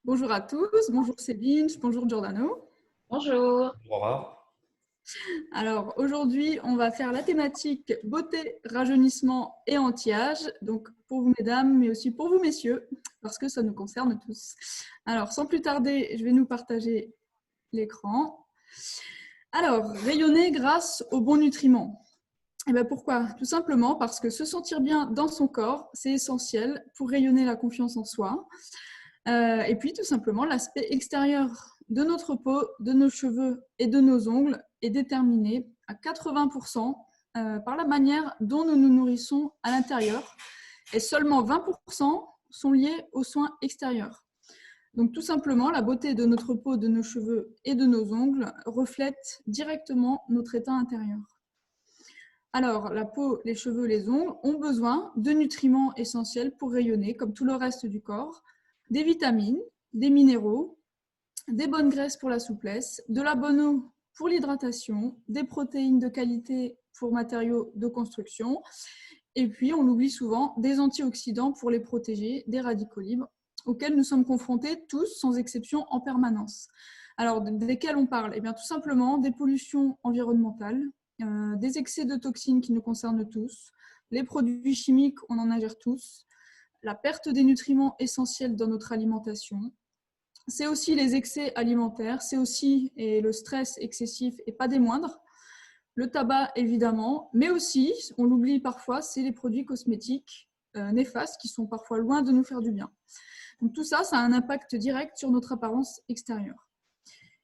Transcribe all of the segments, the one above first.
Bonjour à tous, bonjour Céline, bonjour Giordano. Bonjour. Laura. Alors aujourd'hui, on va faire la thématique beauté, rajeunissement et anti-âge. Donc pour vous mesdames, mais aussi pour vous messieurs, parce que ça nous concerne tous. Alors sans plus tarder, je vais nous partager l'écran. Alors, rayonner grâce aux bons nutriments. Et bien pourquoi? Tout simplement parce que se sentir bien dans son corps, c'est essentiel pour rayonner la confiance en soi. Et puis tout simplement, l'aspect extérieur de notre peau, de nos cheveux et de nos ongles est déterminé à 80% par la manière dont nous nous nourrissons à l'intérieur. Et seulement 20% sont liés aux soins extérieurs. Donc tout simplement, la beauté de notre peau, de nos cheveux et de nos ongles reflète directement notre état intérieur. Alors, la peau, les cheveux, les ongles ont besoin de nutriments essentiels pour rayonner, comme tout le reste du corps, des vitamines, des minéraux, des bonnes graisses pour la souplesse, de la bonne eau pour l'hydratation, des protéines de qualité pour matériaux de construction, et puis, on l'oublie souvent, des antioxydants pour les protéger des radicaux libres, auxquels nous sommes confrontés tous, sans exception, en permanence. Alors, desquels on parle? Eh bien, tout simplement, des pollutions environnementales, des excès de toxines qui nous concernent tous, les produits chimiques, on en ingère tous, la perte des nutriments essentiels dans notre alimentation. C'est aussi les excès alimentaires, c'est aussi et le stress excessif et pas des moindres, le tabac évidemment, mais aussi, on l'oublie parfois, c'est les produits cosmétiques néfastes qui sont parfois loin de nous faire du bien. Donc tout ça, ça a un impact direct sur notre apparence extérieure.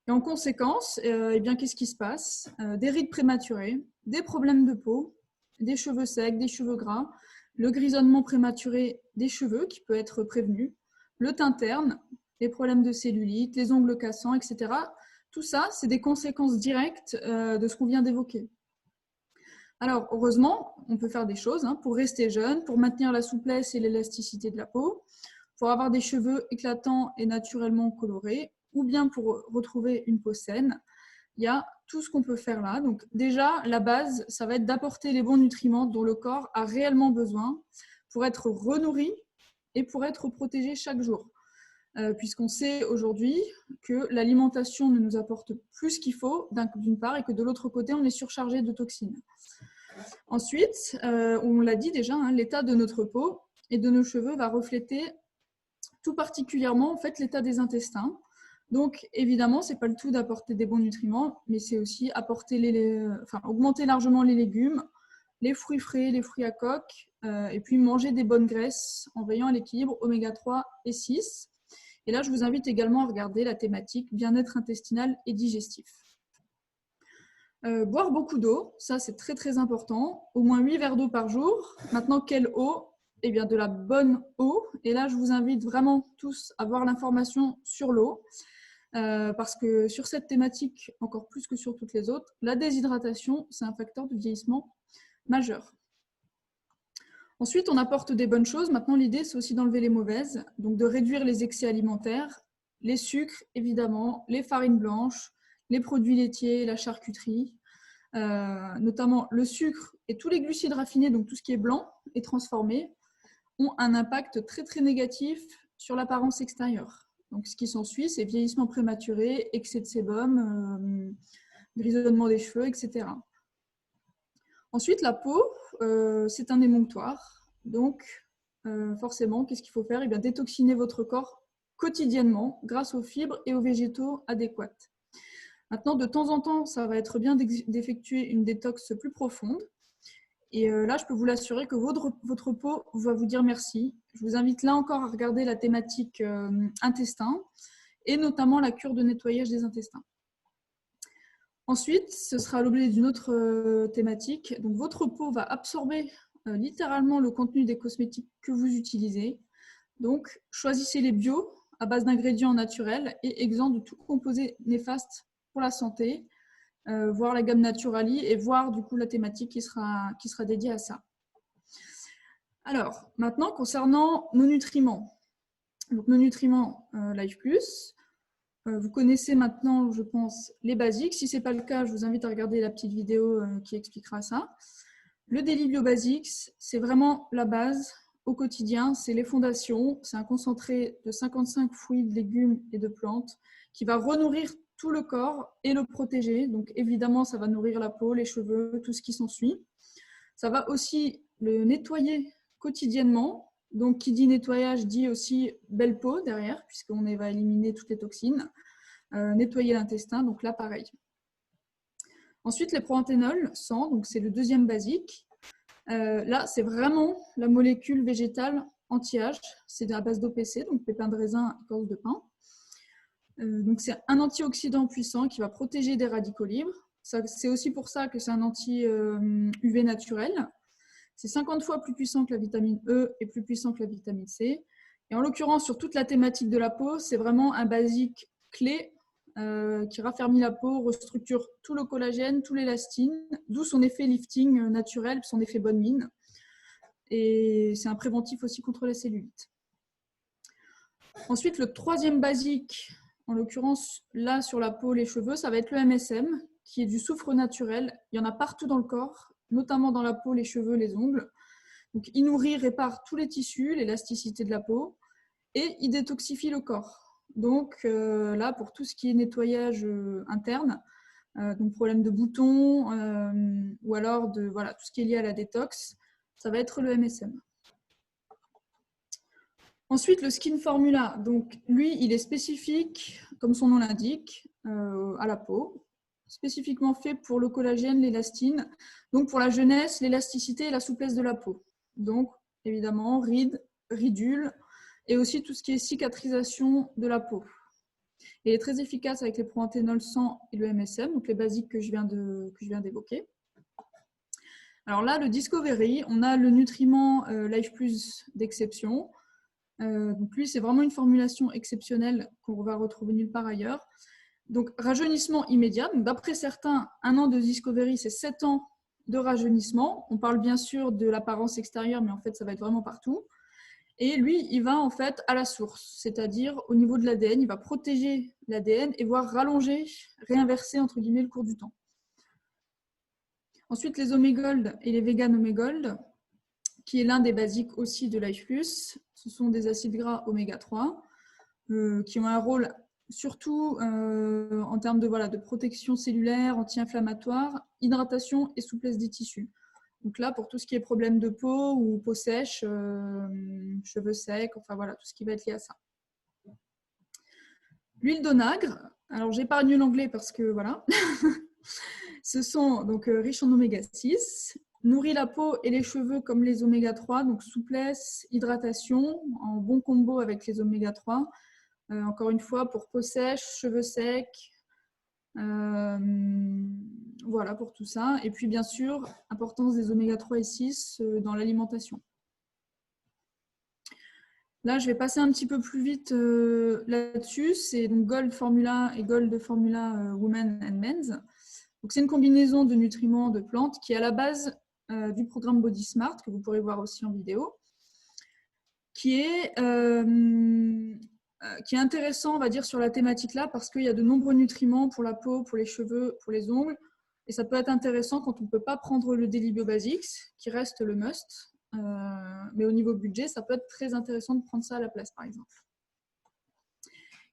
Et en conséquence, eh bien, qu'est-ce qui se passe? Des rides prématurées, des problèmes de peau, des cheveux secs, des cheveux gras, le grisonnement prématuré des cheveux qui peut être prévenu, le teint terne, les problèmes de cellulite, les ongles cassants, etc. Tout ça, c'est des conséquences directes de ce qu'on vient d'évoquer. Alors, heureusement, on peut faire des choses pour rester jeune, pour maintenir la souplesse et l'élasticité de la peau, pour avoir des cheveux éclatants et naturellement colorés, ou bien pour retrouver une peau saine. Il y a tout ce qu'on peut faire là. Donc déjà, la base, ça va être d'apporter les bons nutriments dont le corps a réellement besoin pour être renourri et pour être protégé chaque jour. Puisqu'on sait aujourd'hui que l'alimentation ne nous apporte plus qu'il faut, d'une part, et que de l'autre côté, on est surchargé de toxines. Ensuite, on l'a dit déjà, l'état de notre peau et de nos cheveux va refléter tout particulièrement en fait, l'état des intestins. Donc, évidemment, ce n'est pas le tout d'apporter des bons nutriments, mais c'est aussi augmenter largement les légumes, les fruits frais, les fruits à coque, et puis manger des bonnes graisses en veillant à l'équilibre oméga 3 et 6. Et là, je vous invite également à regarder la thématique bien-être intestinal et digestif. Boire beaucoup d'eau, ça c'est très très important, au moins 8 verres d'eau par jour. Maintenant, quelle eau? Eh bien, de la bonne eau. Et là, je vous invite vraiment tous à voir l'information sur l'eau, parce que sur cette thématique, encore plus que sur toutes les autres, la déshydratation, c'est un facteur de vieillissement majeur. Ensuite, on apporte des bonnes choses. Maintenant, l'idée, c'est aussi d'enlever les mauvaises, donc de réduire les excès alimentaires, les sucres, évidemment, les farines blanches, les produits laitiers, la charcuterie, notamment le sucre et tous les glucides raffinés, donc tout ce qui est blanc et transformé, ont un impact très très négatif sur l'apparence extérieure. Donc ce qui s'ensuit, c'est vieillissement prématuré, excès de sébum, grisonnement des cheveux, etc. Ensuite, la peau, c'est un émonctoire. Donc forcément, qu'est-ce qu'il faut faire? Eh bien, détoxiner votre corps quotidiennement grâce aux fibres et aux végétaux adéquats. Maintenant, de temps en temps, ça va être bien d'effectuer une détox plus profonde. Et là, je peux vous l'assurer que votre peau va vous dire merci. Je vous invite là encore à regarder la thématique intestin et notamment la cure de nettoyage des intestins. Ensuite, ce sera l'objet d'une autre thématique. Donc, votre peau va absorber littéralement le contenu des cosmétiques que vous utilisez. Donc, choisissez les bio à base d'ingrédients naturels et exempts de tout composé néfaste pour la santé, voir la gamme Naturali et voir du coup la thématique qui sera dédiée à ça. Alors, maintenant, concernant nos nutriments. Donc, nos nutriments Life Plus, vous connaissez maintenant, je pense, les basiques. Si ce n'est pas le cas, je vous invite à regarder la petite vidéo qui expliquera ça. Le Daily Bio Basics, c'est vraiment la base. au quotidien, c'est les fondations. C'est un concentré de 55 fruits, de légumes et de plantes qui va renourrir tout le corps et le protéger. Donc évidemment, ça va nourrir la peau, les cheveux, tout ce qui s'ensuit. Ça va aussi le nettoyer quotidiennement. Donc qui dit nettoyage dit aussi belle peau derrière, puisqu'on va éliminer toutes les toxines. Nettoyer l'intestin, donc là pareil. Ensuite, les proanténols, 100, donc c'est le deuxième basique. Là, c'est vraiment la molécule végétale anti-âge. C'est à base d'OPC, donc pépins de raisin, écorce de pin. Donc c'est un antioxydant puissant qui va protéger des radicaux libres. C'est aussi pour ça que c'est un anti-UV naturel. C'est 50 fois plus puissant que la vitamine E et plus puissant que la vitamine C. Et en l'occurrence, sur toute la thématique de la peau, c'est vraiment un basique clé qui raffermit la peau, restructure tout le collagène, tout l'élastine, d'où son effet lifting naturel, son effet bonne mine. Et c'est un préventif aussi contre la cellulite. Ensuite, le troisième basique, en l'occurrence là sur la peau, les cheveux, ça va être le MSM, qui est du soufre naturel. Il y en a partout dans le corps, notamment dans la peau, les cheveux, les ongles. Donc, il nourrit, répare tous les tissus, l'élasticité de la peau, et il détoxifie le corps. Donc là, pour tout ce qui est nettoyage interne, donc problème de boutons ou alors de voilà, tout ce qui est lié à la détox, ça va être le MSM. Ensuite, le Skin Formula. Donc lui, il est spécifique, comme son nom l'indique, à la peau, spécifiquement fait pour le collagène, l'élastine, donc pour la jeunesse, l'élasticité et la souplesse de la peau. Donc évidemment, rides, ridules, et aussi tout ce qui est cicatrisation de la peau. Il est très efficace avec les proanténols 100 et le MSM, donc les basiques que je viens d'évoquer. Alors là, le Discovery, on a le nutriment Life Plus d'exception. Donc lui, c'est vraiment une formulation exceptionnelle qu'on va retrouver nulle part ailleurs. Donc rajeunissement immédiat. D'après certains, 1 an de Discovery, c'est 7 ans de rajeunissement. On parle bien sûr de l'apparence extérieure, mais en fait, ça va être vraiment partout. Et lui, il va en fait à la source, c'est-à-dire au niveau de l'ADN, il va protéger l'ADN et voire rallonger, réinverser entre guillemets le cours du temps. Ensuite, les Omégold et les Vegan Omégold, qui est l'un des basiques aussi de Life Plus. Ce sont des acides gras oméga 3 qui ont un rôle surtout en termes de protection cellulaire, anti-inflammatoire, hydratation et souplesse des tissus. Donc là, pour tout ce qui est problème de peau ou peau sèche, cheveux secs, enfin voilà, tout ce qui va être lié à ça. L'huile d'onagre, alors j'épargne l'anglais parce que voilà, ce sont donc riches en oméga 6, nourrit la peau et les cheveux comme les oméga 3, donc souplesse, hydratation, en bon combo avec les oméga 3. Encore une fois, pour peau sèche, cheveux secs, voilà pour tout ça. Et puis bien sûr, importance des oméga 3 et 6 dans l'alimentation. Là, je vais passer un petit peu plus vite là-dessus. C'est donc Gold Formula et Gold Formula Women and Men's. Donc c'est une combinaison de nutriments de plantes qui est à la base du programme Body Smart, que vous pourrez voir aussi en vidéo, qui est intéressant, on va dire, sur la thématique là, parce qu'il y a de nombreux nutriments pour la peau, pour les cheveux, pour les ongles. Et ça peut être intéressant quand on ne peut pas prendre le Daily Bio Basics, qui reste le must. Mais au niveau budget, ça peut être très intéressant de prendre ça à la place, par exemple.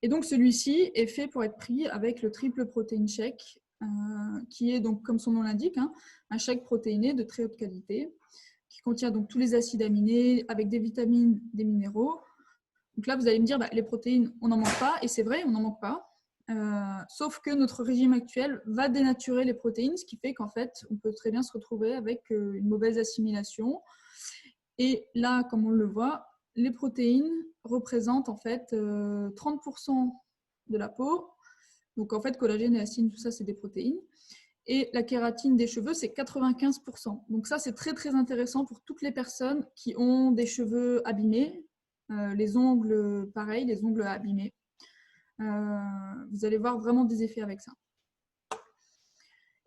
Et donc, celui-ci est fait pour être pris avec le triple protéine shake, qui est donc, comme son nom l'indique, un shake protéiné de très haute qualité, qui contient donc tous les acides aminés, avec des vitamines, des minéraux. Donc là, vous allez me dire, les protéines, on n'en manque pas, et c'est vrai, on n'en manque pas. Sauf que notre régime actuel va dénaturer les protéines, ce qui fait qu'en fait, on peut très bien se retrouver avec une mauvaise assimilation. Et là, comme on le voit, les protéines représentent en fait 30% de la peau. Donc en fait, collagène, élastine, tout ça, c'est des protéines. Et la kératine des cheveux, c'est 95%. Donc ça, c'est très, très intéressant pour toutes les personnes qui ont des cheveux abîmés. Les ongles, pareil, les ongles abîmés. Vous allez voir vraiment des effets avec ça.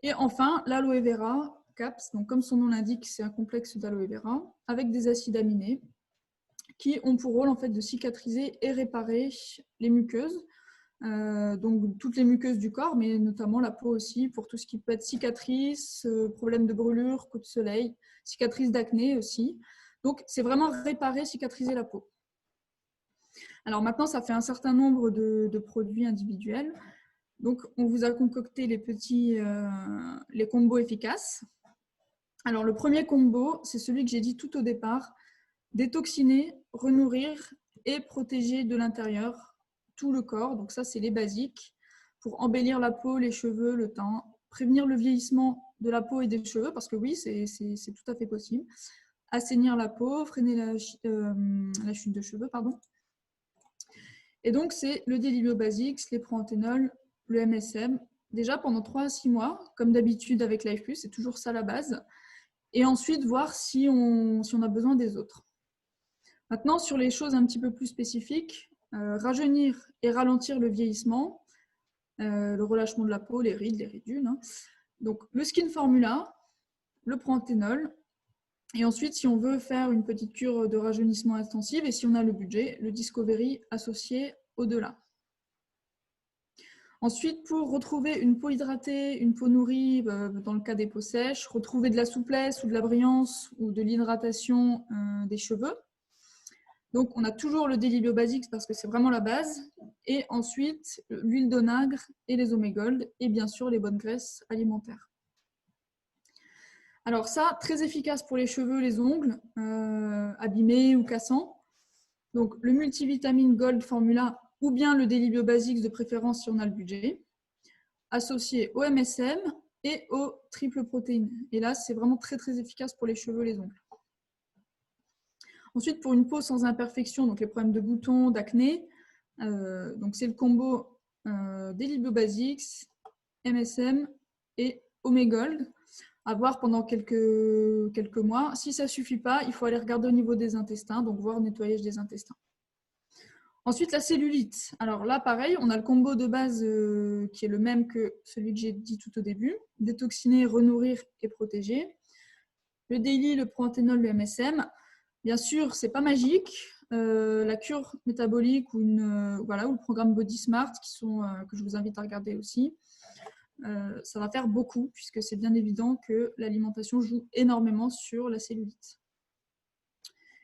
Et enfin, l'aloe vera caps, donc comme son nom l'indique, c'est un complexe d'aloe vera avec des acides aminés qui ont pour rôle en fait de cicatriser et réparer les muqueuses, donc toutes les muqueuses du corps, mais notamment la peau aussi, pour tout ce qui peut être cicatrices, problèmes de brûlure, coups de soleil, cicatrices d'acné aussi. Donc, c'est vraiment réparer, cicatriser la peau. Alors maintenant, ça fait un certain nombre de produits individuels. Donc, on vous a concocté les combos efficaces. Alors, le premier combo, c'est celui que j'ai dit tout au départ, détoxiner, renourrir et protéger de l'intérieur tout le corps. Donc ça, c'est les basiques pour embellir la peau, les cheveux, le teint, prévenir le vieillissement de la peau et des cheveux, parce que oui, c'est tout à fait possible. Assainir la peau, freiner la chute de cheveux, pardon. Et donc, c'est le Daily Bio Basics, les Proanthenolol, le MSM. Déjà, pendant 3 à 6 mois, comme d'habitude avec Life Plus, c'est toujours ça la base. Et ensuite, voir si on a besoin des autres. Maintenant, sur les choses un petit peu plus spécifiques, rajeunir et ralentir le vieillissement, le relâchement de la peau, les rides, les ridules. Hein. Donc, le Skin Formula, le Proanthenolol. Et ensuite, si on veut faire une petite cure de rajeunissement intensive et si on a le budget, le Discovery associé au-delà. Ensuite, pour retrouver une peau hydratée, une peau nourrie, dans le cas des peaux sèches, retrouver de la souplesse ou de la brillance ou de l'hydratation des cheveux. Donc, on a toujours le Daily Bio Basics parce que c'est vraiment la base. Et ensuite, l'huile d'onagre et les Omégold et bien sûr les bonnes graisses alimentaires. Alors ça, très efficace pour les cheveux, les ongles, abîmés ou cassants. Donc, le multivitamine Gold Formula ou bien le Daily Bio Basics de préférence si on a le budget, associé au MSM et aux triple protéines. Et là, c'est vraiment très très efficace pour les cheveux, les ongles. Ensuite, pour une peau sans imperfection, donc les problèmes de boutons, d'acné, donc c'est le combo Daily Bio Basics, MSM et Omégold. À voir pendant quelques mois. Si ça ne suffit pas, il faut aller regarder au niveau des intestins, donc voir le nettoyage des intestins. Ensuite, la cellulite. Alors là, pareil, on a le combo de base qui est le même que celui que j'ai dit tout au début. Détoxiner, renourrir et protéger. Le Daily, le Proanthenolol, le MSM. Bien sûr, ce n'est pas magique. La cure métabolique ou le programme Body Smart que je vous invite à regarder aussi. Ça va faire beaucoup puisque c'est bien évident que l'alimentation joue énormément sur la cellulite.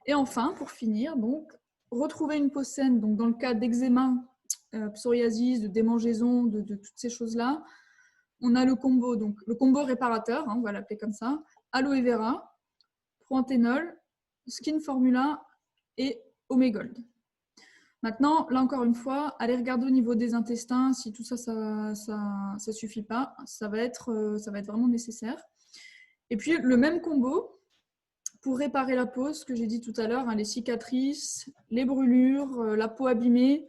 Et enfin, pour finir, donc, retrouver une peau saine, donc dans le cas d'eczéma, psoriasis, de démangeaison, de toutes ces choses-là, on a le combo réparateur, hein, on va l'appeler comme ça, aloe vera, Proanthenolol, Skin Formula et Omégold. Maintenant, là encore une fois, allez regarder au niveau des intestins, si tout ça, ça suffit pas, ça va être vraiment nécessaire. Et puis, le même combo pour réparer la peau, ce que j'ai dit tout à l'heure, hein, les cicatrices, les brûlures, la peau abîmée,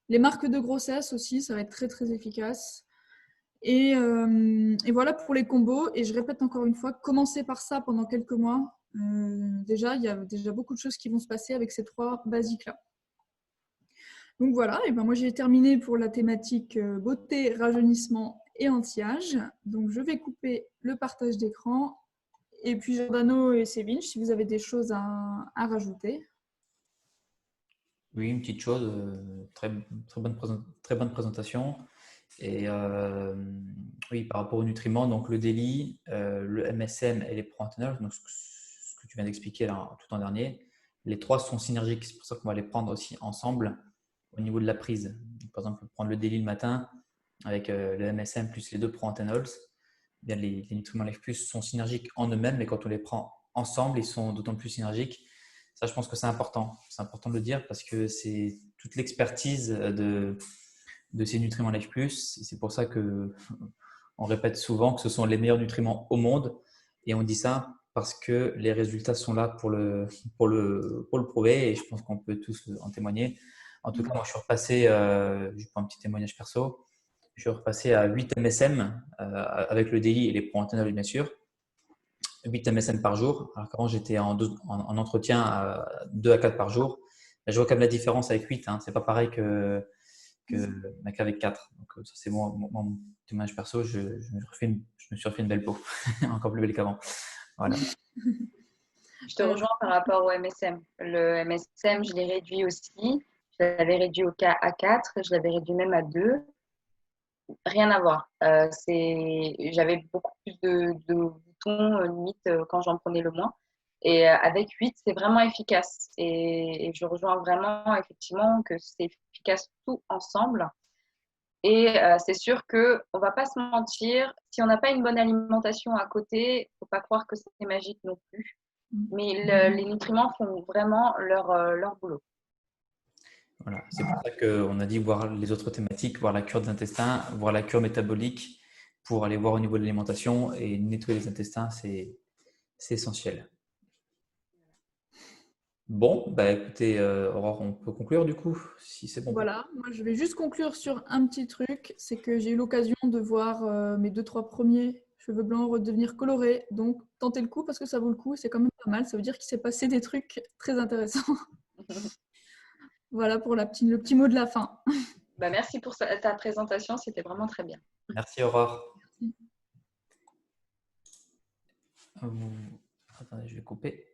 les marques de grossesse aussi, ça va être très très efficace. Et voilà pour les combos. Et je répète encore une fois, commencez par ça pendant quelques mois. Déjà, il y a déjà beaucoup de choses qui vont se passer avec ces 3 basiques-là. Donc voilà, et ben moi j'ai terminé pour la thématique beauté, rajeunissement et anti-âge. Donc je vais couper le partage d'écran. Et puis Giordano et Sévinch, si vous avez des choses à rajouter. Oui, une petite chose, très bonne présentation. Et oui, par rapport aux nutriments, donc le DELI, le MSM et les proanthenolol, donc ce que tu viens d'expliquer là tout en dernier, les 3 sont synergiques. C'est pour ça qu'on va les prendre aussi ensemble au niveau de la prise. Par exemple, prendre le DELI le matin avec le MSM plus les 2 proanthenols, bien les nutriments Life Plus sont synergiques en eux-mêmes, mais quand on les prend ensemble, ils sont d'autant plus synergiques. Ça, je pense que c'est important. C'est important de le dire parce que c'est toute l'expertise de ces nutriments Life Plus. C'est pour ça que on répète souvent que ce sont les meilleurs nutriments au monde. Et on dit ça parce que les résultats sont là pour le prouver. Et je pense qu'on peut tous en témoigner. En tout cas, moi, je suis repassé, je prends un petit témoignage perso, je suis repassé à 8 MSM avec le DELI et les proanthenolol, bien sûr. 8 MSM par jour. Alors qu'avant, j'étais en entretien à 2 à 4 par jour. Mais je vois quand même la différence avec 8. Hein. Ce n'est pas pareil qu'avec 4. Donc, ça, c'est mon témoignage perso. Je me suis refait une belle peau. Encore plus belle qu'avant. Voilà. Je te rejoins par rapport au MSM. Le MSM, je l'ai réduit aussi. Je l'avais réduit au cas à 4. Je l'avais réduit même à 2. Rien à voir. J'avais beaucoup plus de boutons, limite, quand j'en prenais le moins. Et avec 8, c'est vraiment efficace. Et je rejoins vraiment effectivement que c'est efficace tout ensemble. Et c'est sûr qu'on ne va pas se mentir, si on n'a pas une bonne alimentation à côté, il ne faut pas croire que c'est magique non plus. Mais les nutriments font vraiment leur boulot. Voilà. C'est pour ça qu'on a dit voir les autres thématiques, voir la cure des intestins, voir la cure métabolique pour aller voir au niveau de l'alimentation et nettoyer les intestins, c'est essentiel. Bon, bah écoutez, Aurore, on peut conclure du coup, si c'est bon. Voilà, moi je vais juste conclure sur un petit truc, c'est que j'ai eu l'occasion de voir mes 2-3 premiers cheveux blancs redevenir colorés, donc tentez le coup parce que ça vaut le coup, c'est quand même pas mal, ça veut dire qu'il s'est passé des trucs très intéressants. Voilà pour le petit mot de la fin. Bah, merci pour ta présentation, c'était vraiment très bien. Merci Aurore. Attendez, je vais couper.